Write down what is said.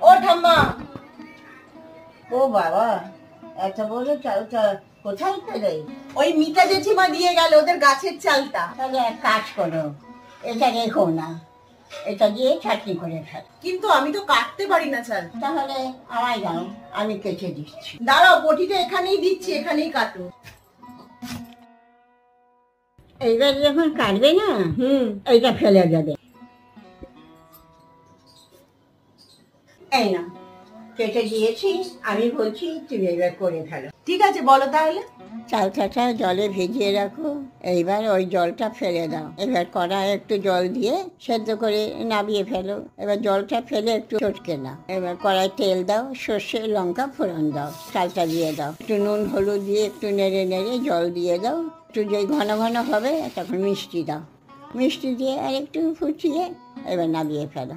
ও ঠাম্মা, ও বাবা, এত বড় চালটা কোথায় পেলে? ওই মিতা জেঠিমা দিয়ে গেল, ওদের গাছের চালটা। তাহলে এক কাজ করো, এটা রেখো না, এটা দিয়ে চাটনি করে খাও। কিন্তু আমি তো কাটতে পারি না চাল। তাহলে আমায় দাও, আমি কেটে দিচ্ছি। দাঁড়াও, বটিটা এখানেই দিচ্ছি, এখানেই কাটো। এইবার যখন কাটবে না, এইটা ফেলে যাবে। এই না, কেটে দিয়েছি, আমি বলছি তুমি এবার করে ফেলো। ঠিক আছে, বলো তাহলে। চালটাটা জলে ভিজিয়ে রাখো, এইবার ওই জলটা ফেলে দাও। এবার কড়ায় একটু জল দিয়ে সেদ্ধ করে নামিয়ে ফেলো। এবার জলটা ফেলে একটু চটকে নাও। এবার কড়ায় তেল দাও, সর্ষে লঙ্কা ফোড়ন দাও, চালটা দিয়ে দাও, একটু নুন হলুদ দিয়ে একটু নেড়ে নেড়ে জল দিয়ে দাও। একটু যেই ঘন ঘন হবে তখন মিষ্টি দাও, মিষ্টি দিয়ে আর একটু ফুটিয়ে এবার নামিয়ে ফেলো।